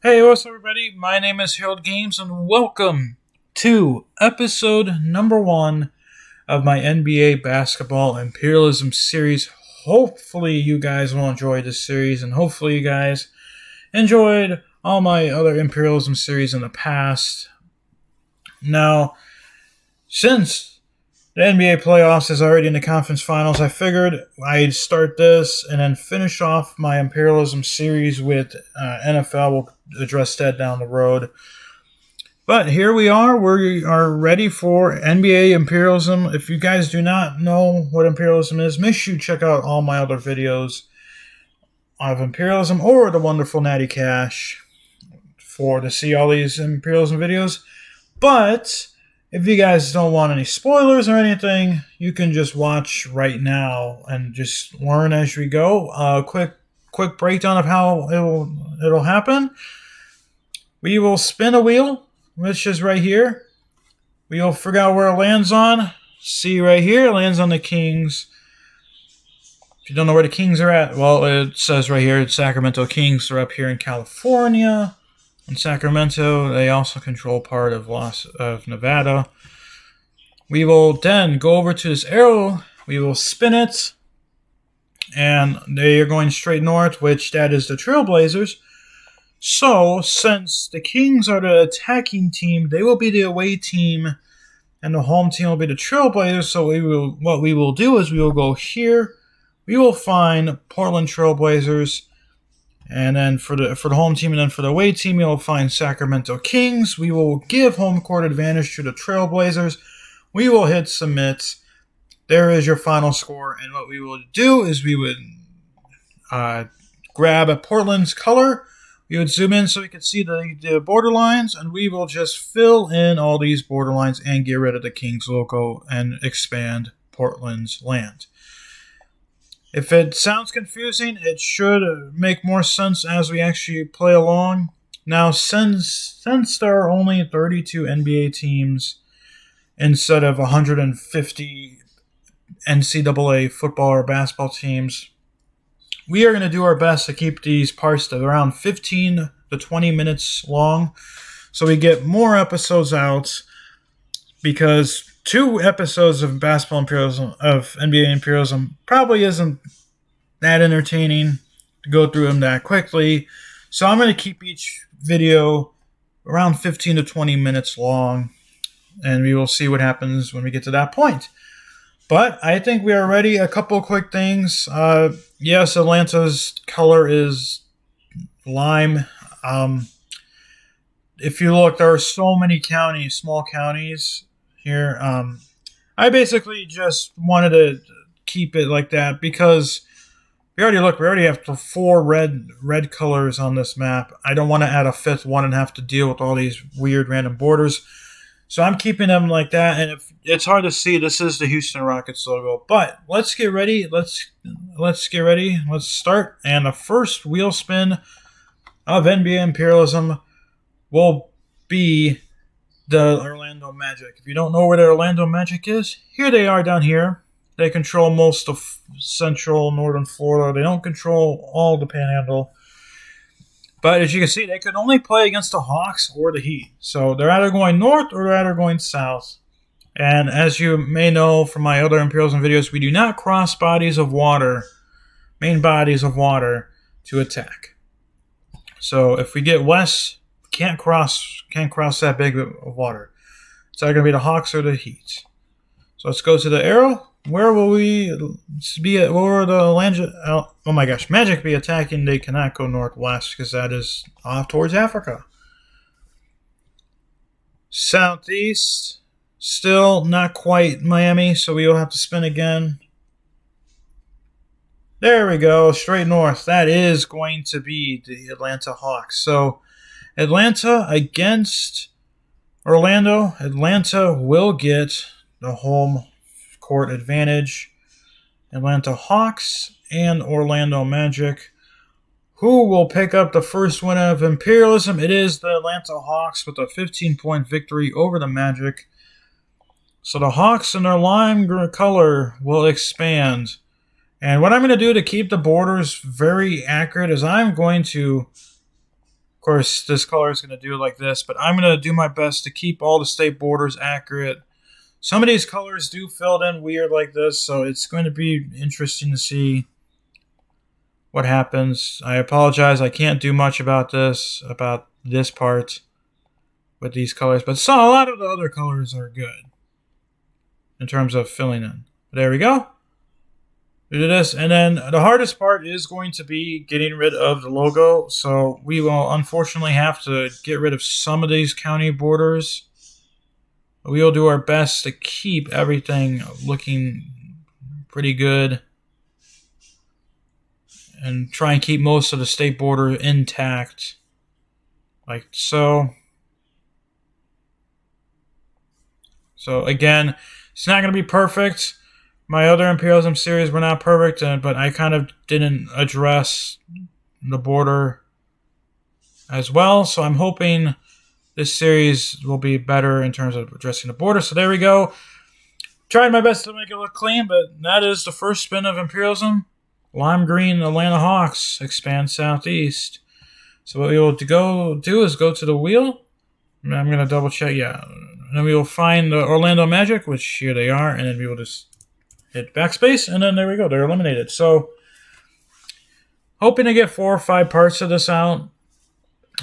Hey, what's up, everybody? My name is Harold Games, and welcome to episode number 1 of my NBA Basketball Imperialism series. Hopefully, you guys will enjoy this series, and hopefully, you guys enjoyed all my other Imperialism series in the past. Now, since the NBA playoffs is already in the conference finals, I figured I'd start this and then finish off my Imperialism series with NFL. We'll address that down the road. But here we are. We are ready for NBA Imperialism. If you guys do not know what Imperialism is, make sure you check out all my other videos of Imperialism or the wonderful Natty Cash to see all these Imperialism videos. But if you guys don't want any spoilers or anything, you can just watch right now and just learn as we go. Quick breakdown of how it'll happen. We will spin a wheel, which is right here. We will figure out where it lands on. See right here, it lands on the Kings. If you don't know where the Kings are at, well, it says right here, it's Sacramento Kings. They're up here in California. In Sacramento, they also control part of Nevada. We will then go over to this arrow. We will spin it, and they are going straight north, which that is the Trailblazers. So, since the Kings are the attacking team, they will be the away team, and the home team will be the Trailblazers. So, what we will do is we will go here. We will find Portland Trailblazers. And then for the home team and then for the away team, you'll find Sacramento Kings. We will give home court advantage to the Trailblazers. We will hit submit. There is your final score. And what we will do is we would grab a Portland's color. We would zoom in so we can see the border lines. And we will just fill in all these border lines and get rid of the Kings logo and expand Portland's land. If it sounds confusing, it should make more sense as we actually play along. Now, since there are only 32 NBA teams instead of 150 NCAA football or basketball teams, we are going to do our best to keep these parts to around 15 to 20 minutes long so we get more episodes out, because 2 episodes of Basketball Imperialism, of NBA Imperialism, probably isn't that entertaining to go through them that quickly. So I'm going to keep each video around 15 to 20 minutes long, and we will see what happens when we get to that point. But I think we are ready. A couple quick things. Yes, Atlanta's color is lime. If you look, there are so many counties, small counties here. I basically just wanted to keep it like that because we already have 4 red colors on this map. I don't want to add a 5th one and have to deal with all these weird random borders. So I'm keeping them like that, and if it's hard to see, this is the Houston Rockets logo. But let's get ready. Let's get ready. Let's start. And the first wheel spin of NBA Imperialism will be the Orlando Magic. If you don't know where the Orlando Magic is, here they are down here. They control most of central northern Florida. They don't control all the Panhandle. But as you can see, they could only play against the Hawks or the Heat. So they're either going north or they're either going south. And as you may know from my other Imperialism videos, we do not cross bodies of water, main bodies of water, to attack. So if we get west, can't cross that big of water. It's either going to be the Hawks or the Heat. So let's go to the arrow. Where will we be at? Where will the Magic be attacking? They cannot go northwest because that is off towards Africa. Southeast, still not quite Miami, so we will have to spin again. There we go, straight north. That is going to be the Atlanta Hawks. So Atlanta against Orlando. Atlanta will get the home court advantage. Atlanta Hawks and Orlando Magic. Who will pick up the first win of Imperialism? It is the Atlanta Hawks with a 15-point victory over the Magic. So the Hawks in their lime color will expand. And what I'm going to do to keep the borders very accurate is I'm going to Of course, this color is going to do it like this, but I'm going to do my best to keep all the state borders accurate. Some of these colors do fill in weird like this, so it's going to be interesting to see what happens. I apologize, I can't do much about this part with these colors, but a lot of the other colors are good in terms of filling in. There we go. Do this, and then the hardest part is going to be getting rid of the logo. So we will unfortunately have to get rid of some of these county borders. We will do our best to keep everything looking pretty good and try and keep most of the state border intact, like so. So again, it's not going to be perfect. My other Imperialism series were not perfect, but I kind of didn't address the border as well. So I'm hoping this series will be better in terms of addressing the border. So there we go. Tried my best to make it look clean, but that is the first spin of Imperialism. Lime green Atlanta Hawks expand southeast. So what we will do is go to the wheel. I'm going to double check. Yeah. And then we will find the Orlando Magic, which here they are. And then we will just hit backspace, and then there we go. They're eliminated. So, hoping to get 4 or 5 parts of this out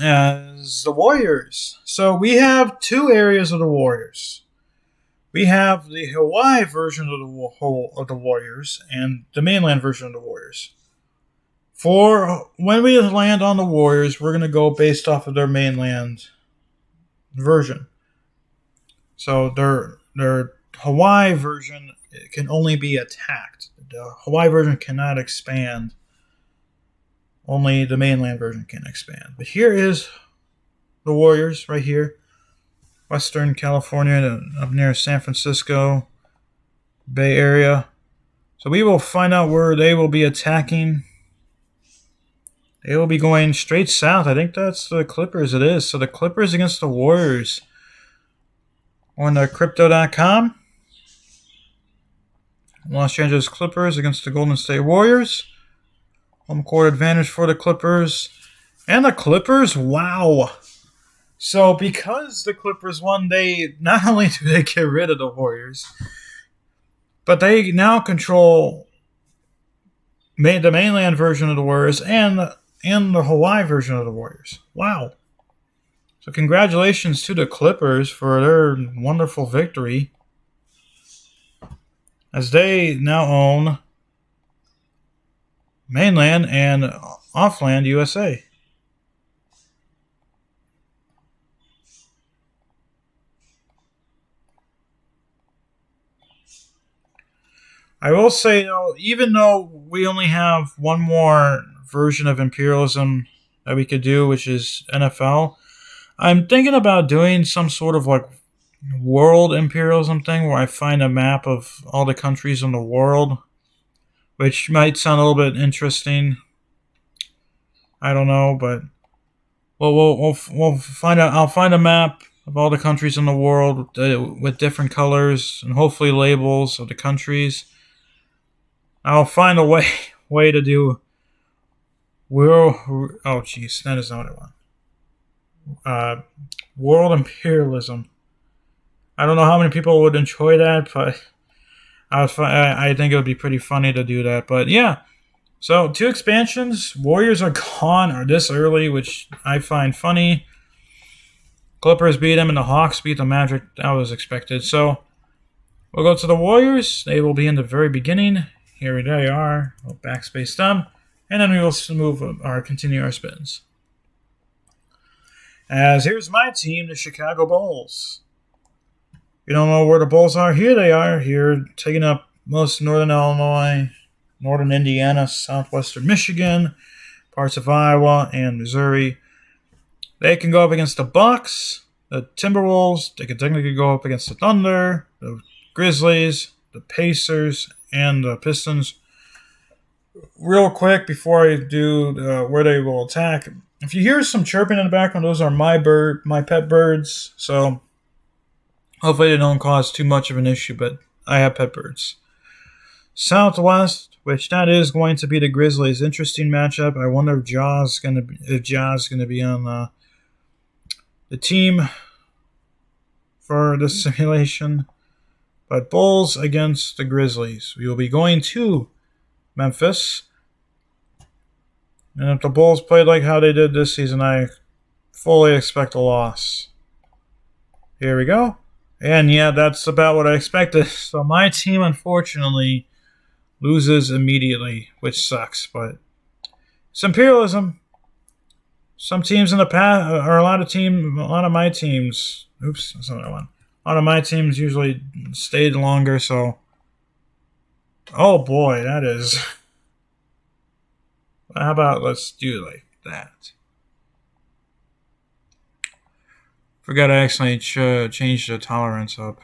as the Warriors. So, we have 2 areas of the Warriors. We have the Hawaii version of the Warriors and the mainland version of the Warriors. For when we land on the Warriors, we're going to go based off of their mainland version. So, their Hawaii version can only be attacked. The Hawaii version cannot expand. Only the mainland version can expand. But here is the Warriors right here. Western California, up near San Francisco Bay Area. So we will find out where they will be attacking. They will be going straight south. I think that's the Clippers it is. So the Clippers against the Warriors on the Crypto.com. Los Angeles Clippers against the Golden State Warriors. Home court advantage for the Clippers. And the Clippers, wow. So because the Clippers won, they not only do they get rid of the Warriors, but they now control the mainland version of the Warriors and the Hawaii version of the Warriors. Wow. So congratulations to the Clippers for their wonderful victory, as they now own mainland and offland USA. I will say, though, even though we only have one more version of Imperialism that we could do, which is NFL, I'm thinking about doing some sort of like world imperialism thing where I find a map of all the countries in the world, which might sound a little bit interesting. I don't know, but we'll find out. I'll find a map of all the countries in the world with different colors and hopefully labels of the countries. I'll find a way to do world. Oh, jeez, that is not what I want. World imperialism. I don't know how many people would enjoy that, but I think it would be pretty funny to do that. But yeah, so 2 expansions. Warriors are gone or this early, which I find funny. Clippers beat them and the Hawks beat the Magic. That was expected. So we'll go to the Warriors. They will be in the very beginning. Here they are. We'll backspace them. And then we will continue our spins. As here's my team, the Chicago Bulls. You don't know where the Bulls are? Here they are. Here, taking up most northern Illinois, northern Indiana, southwestern Michigan, parts of Iowa, and Missouri. They can go up against the Bucks, the Timberwolves. They can technically go up against the Thunder, the Grizzlies, the Pacers, and the Pistons. Real quick before I do where they will attack, if you hear some chirping in the background, those are my pet birds. So hopefully they don't cause too much of an issue, but I have pet birds. Southwest, which that is going to be the Grizzlies. Interesting matchup. I wonder if Ja's gonna be on the team for this simulation. But Bulls against the Grizzlies. We will be going to Memphis. And if the Bulls played like how they did this season, I fully expect a loss. Here we go. And yeah, that's about what I expected. So my team, unfortunately, loses immediately, which sucks. But it's imperialism. Some teams in the past, or a lot of my teams. Oops, that's another one. A lot of my teams usually stayed longer. So, oh boy, that is. How about let's do like that? Forgot I accidentally changed the tolerance up.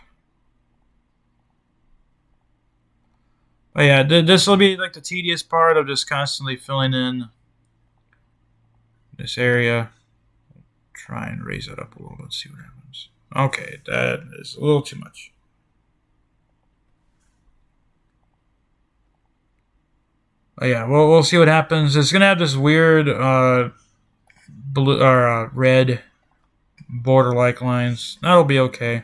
But yeah, this will be like the tedious part of just constantly filling in this area. Try and raise it up a little bit, see what happens. Okay, that is a little too much. But yeah, we'll see what happens. It's gonna have this weird blue or red border-like lines. That'll be okay.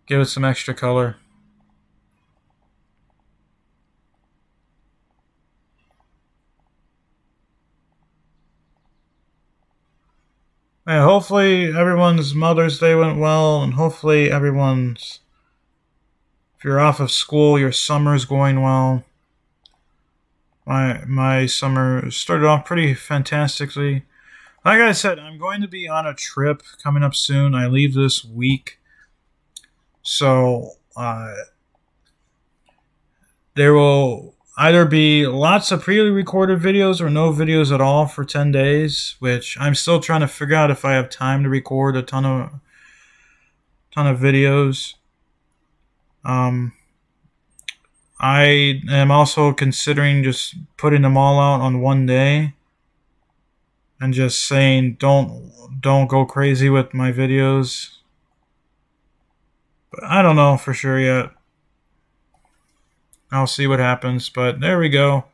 Give it some extra color. And hopefully everyone's Mother's Day went well, and hopefully everyone's, if you're off of school, your summer's going well. My summer started off pretty fantastically. Like I said, I'm going to be on a trip coming up soon. I leave this week. So there will either be lots of pre-recorded videos or no videos at all for 10 days, which I'm still trying to figure out if I have time to record a ton of videos. I am also considering just putting them all out on one day and just saying don't go crazy with my videos. But I don't know for sure yet. I'll see what happens, but there we go.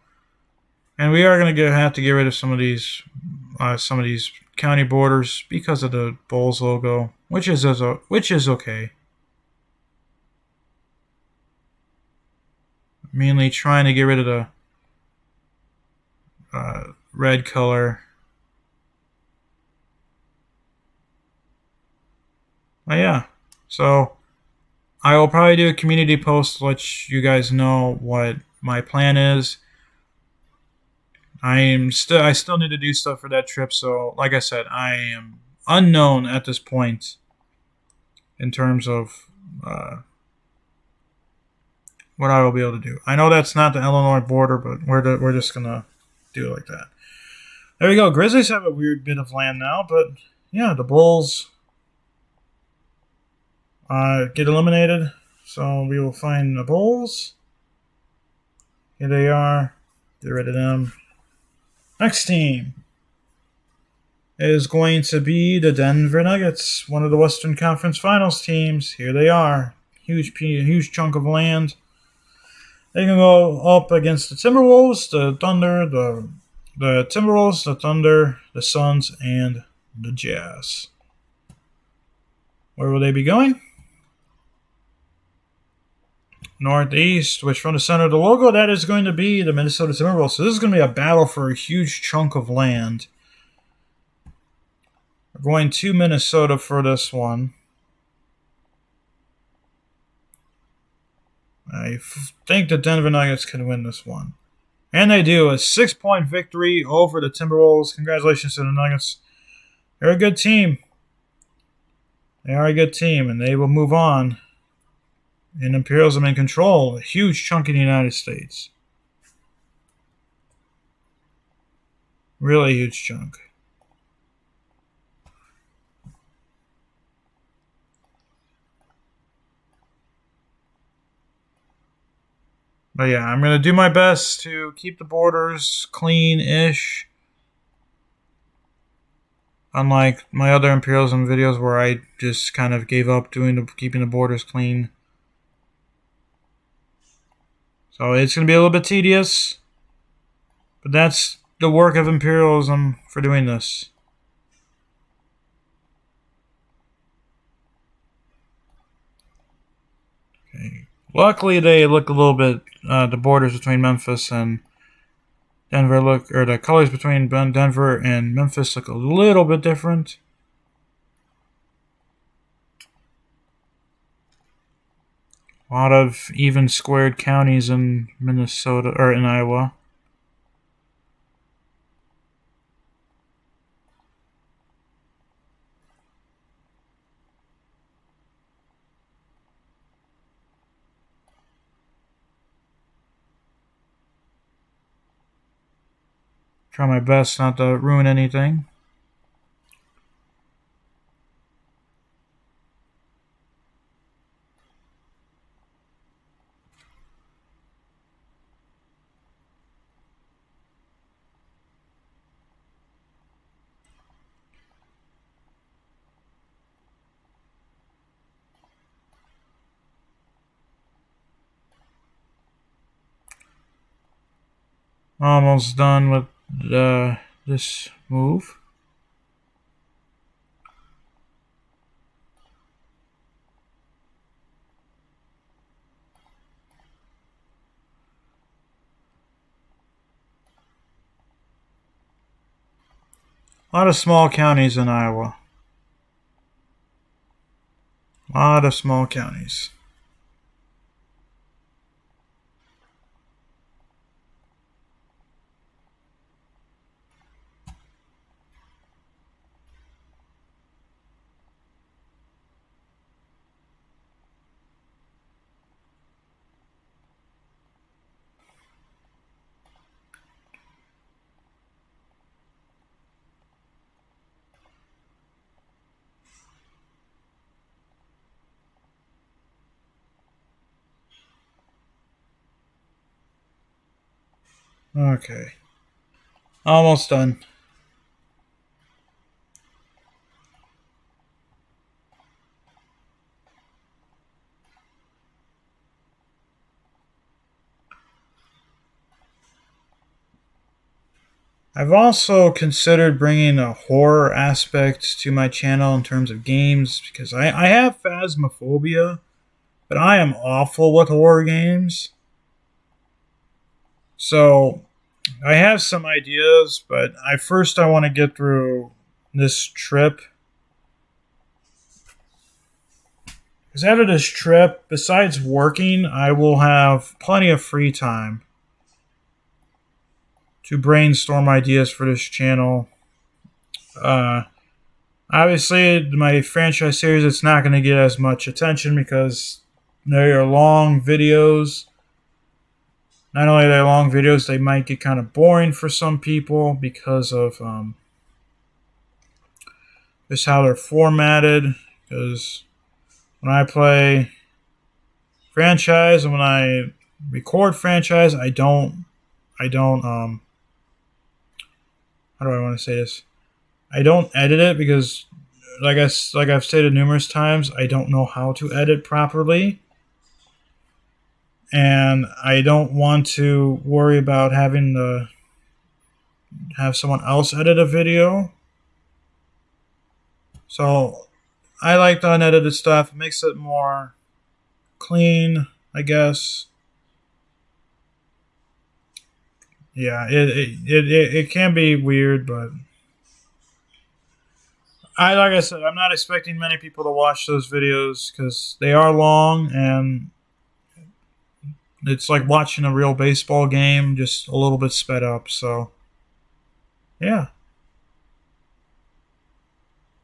And we are going to have to get rid of some of these county borders because of the Bulls logo, which is okay. Mainly trying to get rid of the red color. But yeah, so I will probably do a community post to let you guys know what my plan is. I still need to do stuff for that trip, so like I said, I am unknown at this point in terms of what I will be able to do. I know that's not the Illinois border, but we're just gonna do it like that. There we go. Grizzlies have a weird bit of land now, but yeah, the Bulls get eliminated. So we will find the Bulls. Here they are. Get rid of them. Next team is going to be the Denver Nuggets, one of the Western Conference Finals teams. Here they are. Huge chunk of land. They can go up against the Timberwolves, the Thunder, the Timberwolves, the Thunder, the Suns, and the Jazz. Where will they be going? Northeast, which from the center of the logo, that is going to be the Minnesota Timberwolves. So this is going to be a battle for a huge chunk of land. We're going to Minnesota for this one. I think the Denver Nuggets can win this one. And they do. A 6-point victory over the Timberwolves. Congratulations to the Nuggets. They're a good team. They are a good team, and they will move on. And Imperialism in control. A huge chunk in the United States. Really huge chunk. But yeah, I'm going to do my best to keep the borders clean-ish. Unlike my other Imperialism videos where I just kind of gave up keeping the borders clean. So it's going to be a little bit tedious, but that's the work of imperialism for doing this. Okay. Luckily, they look a little bit, the borders between Memphis and Denver or the colors between Denver and Memphis look a little bit different. A lot of even squared counties in Minnesota or in Iowa. Try my best not to ruin anything. Almost done with this move. A lot of small counties in Iowa. A lot of small counties. Okay. Almost done. I've also considered bringing a horror aspect to my channel in terms of games because I have phasmophobia, but I am awful with horror games. So I have some ideas, but I want to get through this trip. Because after this trip, besides working, I will have plenty of free time to brainstorm ideas for this channel. Uh, Obviously, my franchise series, it's not going to get as much attention because they are long videos. Not only are they long videos, they might get kind of boring for some people because of just how they're formatted. Because when I play franchise and when I record franchise, I don't, how do I want to say this? I don't edit it because, like I've stated numerous times, I don't know how to edit properly. And I don't want to worry about having to have someone else edit a video. So I like the unedited stuff. It makes it more clean, I guess. Yeah, it can be weird, but like I said, I'm not expecting many people to watch those videos because they are long and it's like watching a real baseball game, just a little bit sped up. So, yeah.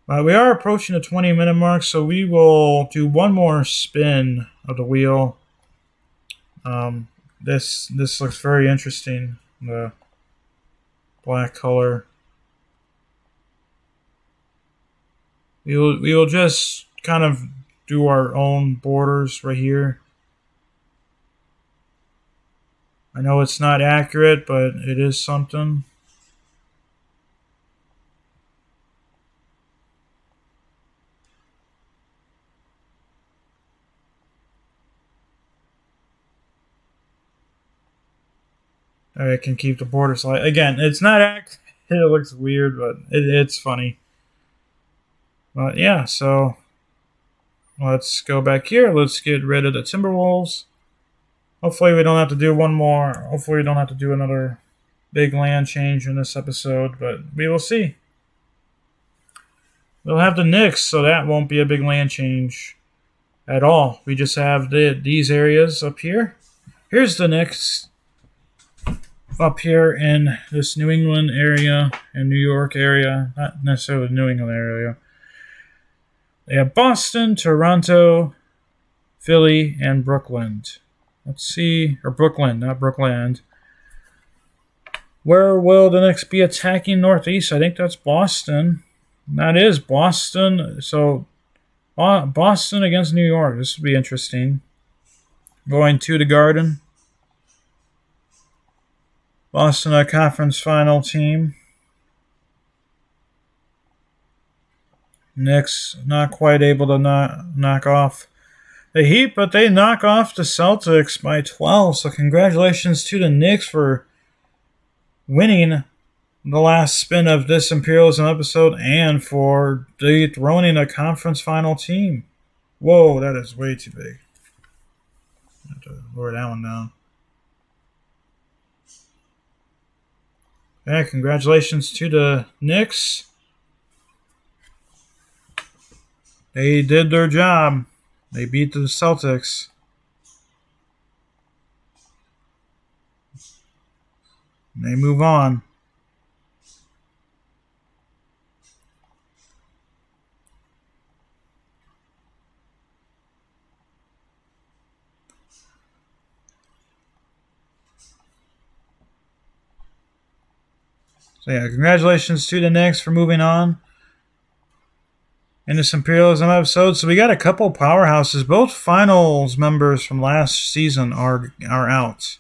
We are approaching the 20-minute mark, so we will do one more spin of the wheel. This looks very interesting. The black color. We will just kind of do our own borders right here. I know it's not accurate, but it is something. I can keep the borders light. Again, it's not accurate. It looks weird, but it's funny. But yeah, so let's go back here. Let's get rid of the Timberwolves. Hopefully we don't have to do one more. Hopefully we don't have to do another big land change in this episode, but we will see. We'll have the Knicks, so that won't be a big land change at all. We just have these areas up here. Here's the Knicks up here in this New England area and New York area. Not necessarily the New England area. They have Boston, Toronto, Philly, and Brooklyn. Let's see. Or Brooklyn, not Brookland. Where will the Knicks be attacking northeast? I think that's Boston. That is Boston. So, Boston against New York. This will be interesting. Going to the Garden. Boston, a conference final team. Knicks not quite able to knock off the Heat, but they knock off the Celtics by 12. So congratulations to the Knicks for winning the last spin of this Imperialism episode and for dethroning a conference final team. Whoa, that is way too big. I have to lower that one down. Yeah, congratulations to the Knicks. They did their job. They beat the Celtics. And they move on. So yeah, congratulations to the Knicks for moving on in this Imperialism episode. So we got a couple powerhouses. Both finals members from last season are out.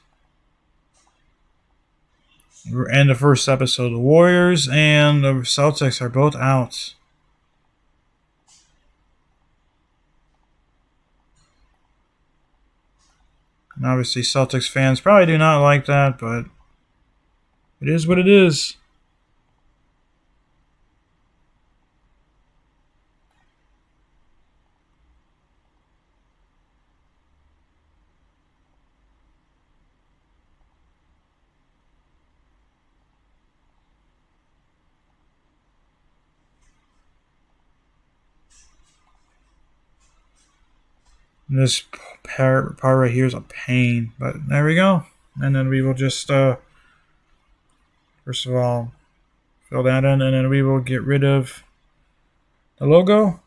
And the first episode, the Warriors and the Celtics are both out. And obviously Celtics fans probably do not like that, but it is what it is. This part right here is a pain, but there we go. And then we will just, first of all, fill that in, and then we will get rid of the logo.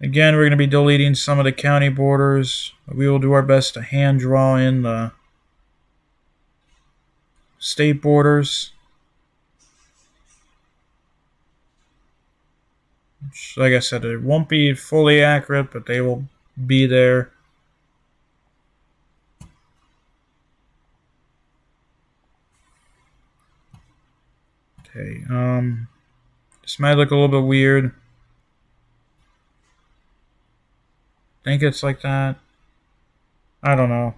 Again, we're going to be deleting some of the county borders. We will do our best to hand draw in the state borders. Which, like I said, it won't be fully accurate, but they will be there. Okay, this might look a little bit weird. Think it's like that. I don't know.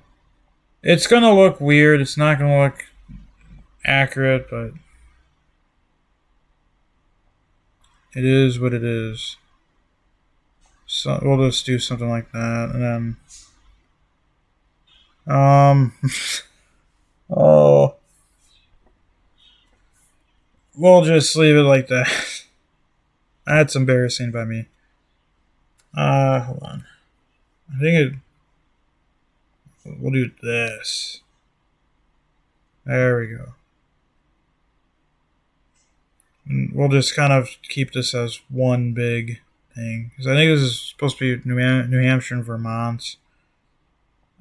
It's going to look weird. It's not going to look accurate, but it is what it is. So we'll just do something like that, and then oh, we'll just leave it like that. That's embarrassing by me. Hold on. I think we'll do this. There we go. And we'll just kind of keep this as one big thing. Because I think this is supposed to be New Hampshire and Vermont.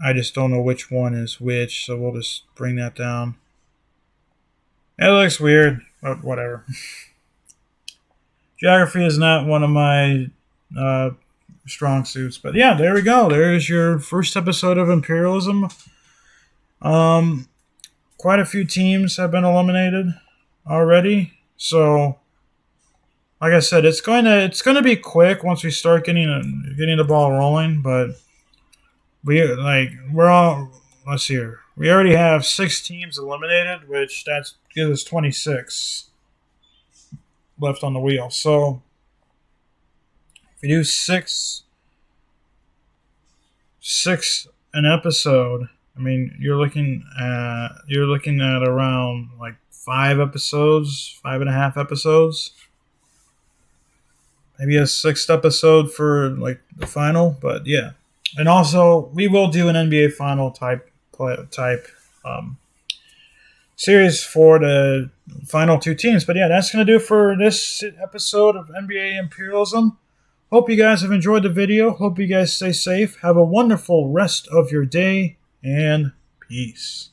I just don't know which one is which, so we'll just bring that down. It looks weird, but whatever. Geography is not one of my strong suits, but yeah, there we go. There's your first episode of Imperialism. Quite a few teams have been eliminated already, so like I said, it's gonna be quick once we start getting the ball rolling. But we're all, let's see here. We already have 6 teams eliminated, which that gives us 26 left on the wheel. So if we do six an episode, I mean you're looking at around like 5 episodes, 5.5 episodes, maybe a 6th episode for like the final. But yeah, and also we will do an NBA final type um, series for the final 2 teams. But yeah, that's gonna do it for this episode of NBA Imperialism. Hope you guys have enjoyed the video. Hope you guys stay safe. Have a wonderful rest of your day, and peace.